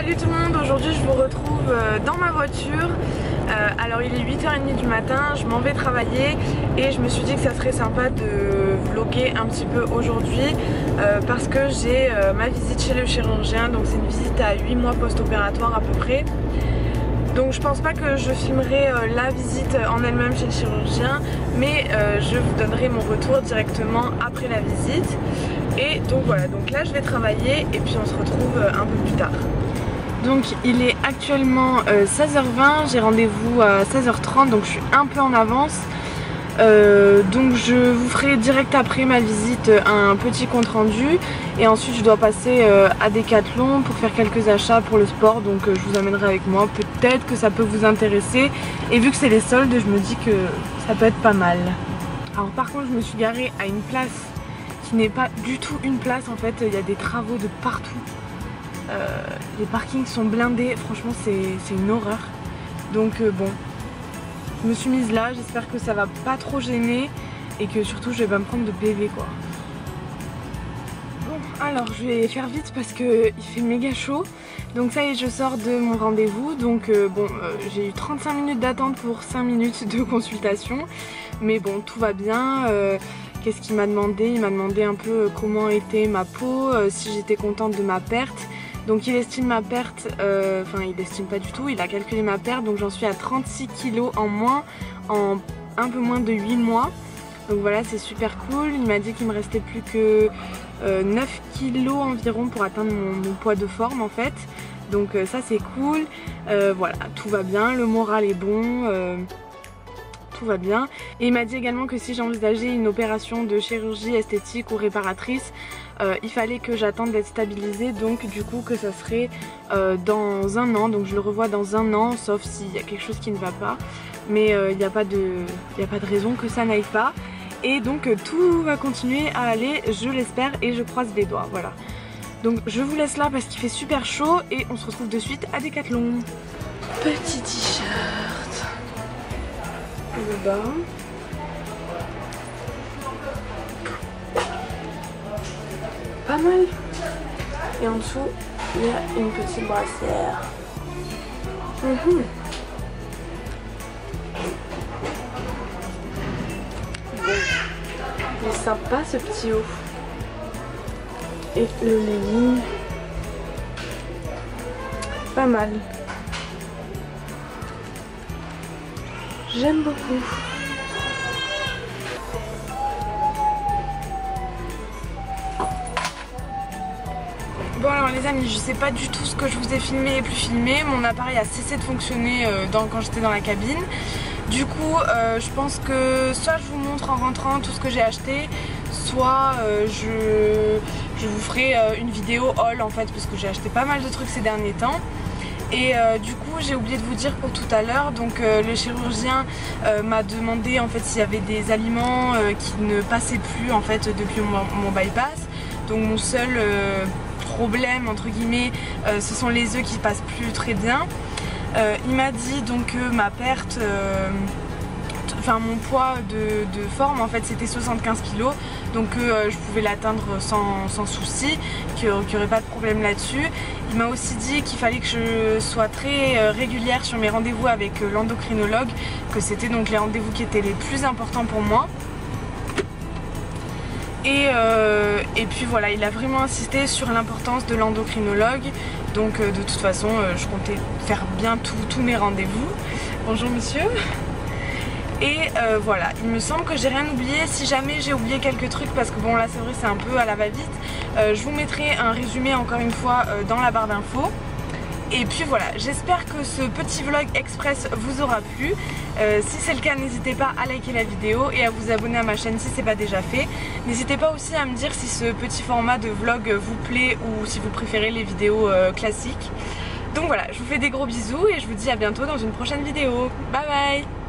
Salut tout le monde, aujourd'hui je vous retrouve dans ma voiture. Alors il est 8h30 du matin, je m'en vais travailler et je me suis dit que ça serait sympa de vlogger un petit peu aujourd'hui parce que j'ai ma visite chez le chirurgien, donc c'est une visite à 8 mois post-opératoire à peu près. Donc je pense pas que je filmerai la visite en elle-même chez le chirurgien, mais je vous donnerai mon retour directement après la visite. Et donc voilà, donc là je vais travailler et puis on se retrouve un peu plus tard. Donc il est actuellement 16h20, j'ai rendez-vous à 16h30, donc je suis un peu en avance. Donc je vous ferai direct après ma visite un petit compte rendu et ensuite je dois passer à Decathlon pour faire quelques achats pour le sport, donc je vous amènerai avec moi, peut-être que ça peut vous intéresser et vu que c'est les soldes je me dis que ça peut être pas mal. Alors par contre je me suis garée à une place qui n'est pas du tout une place en fait, il y a des travaux de partout, les parkings sont blindés, franchement c'est une horreur, donc bon. Je me suis mise là, j'espère que ça va pas trop gêner et que surtout je vais pas me prendre de PV quoi. Bon alors je vais faire vite parce que il fait méga chaud. Donc ça y est, je sors de mon rendez-vous. Donc bon j'ai eu 35 minutes d'attente pour 5 minutes de consultation. Mais bon tout va bien. Qu'est-ce qu'il m'a demandé? Il m'a demandé un peu comment était ma peau, si j'étais contente de ma perte. Donc il estime ma perte, enfin il estime pas du tout, il a calculé ma perte, donc j'en suis à 36 kg en moins en un peu moins de 8 mois. Donc voilà, c'est super cool. Il m'a dit qu'il me restait plus que 9 kg environ pour atteindre mon poids de forme en fait. Donc ça c'est cool, voilà, tout va bien, le moral est bon. Tout va bien. Et il m'a dit également que si j'envisageais une opération de chirurgie esthétique ou réparatrice, il fallait que j'attende d'être stabilisée, donc du coup que ça serait dans un an, donc je le revois dans un an, sauf s'il y a quelque chose qui ne va pas, mais il n'y a pas de raison que ça n'aille pas, et donc tout va continuer à aller, je l'espère, et je croise les doigts, voilà. Donc je vous laisse là parce qu'il fait super chaud, et on se retrouve de suite à Decathlon. Petit t-shirt. Le bas. Pas mal. Et en dessous, il y a une petite brassière. Bon. Il est sympa ce petit haut. Et le legging. Pas mal. J'aime beaucoup. Bon alors les amis, je sais pas du tout ce que je vous ai filmé et plus filmé. Mon appareil a cessé de fonctionner quand j'étais dans la cabine. Du coup je pense que soit je vous montre en rentrant tout ce que j'ai acheté, soit je vous ferai une vidéo haul en fait, parce que j'ai acheté pas mal de trucs ces derniers temps. Et du coup j'ai oublié de vous dire pour tout à l'heure, donc le chirurgien m'a demandé en fait s'il y avait des aliments qui ne passaient plus en fait depuis mon bypass. Donc mon seul problème entre guillemets ce sont les œufs qui passent plus très bien. Il m'a dit donc que ma perte, enfin mon poids de forme en fait c'était 75 kg, donc je pouvais l'atteindre sans souci, qu'il n'y aurait pas de problème là-dessus. Il m'a aussi dit qu'il fallait que je sois très régulière sur mes rendez-vous avec l'endocrinologue, que c'était donc les rendez-vous qui étaient les plus importants pour moi. Et puis voilà, il a vraiment insisté sur l'importance de l'endocrinologue. Donc de toute façon je comptais faire bien tous mes rendez-vous. Bonjour monsieur. Et voilà, il me semble que j'ai rien oublié. Si jamais j'ai oublié quelques trucs, parce que bon là c'est vrai c'est un peu à la va-vite, je vous mettrai un résumé encore une fois dans la barre d'infos. Et puis voilà, j'espère que ce petit vlog express vous aura plu. Si c'est le cas, n'hésitez pas à liker la vidéo et à vous abonner à ma chaîne si c'est pas déjà fait. N'hésitez pas aussi à me dire si ce petit format de vlog vous plaît ou si vous préférez les vidéos classiques. Donc voilà, je vous fais des gros bisous et je vous dis à bientôt dans une prochaine vidéo. Bye bye!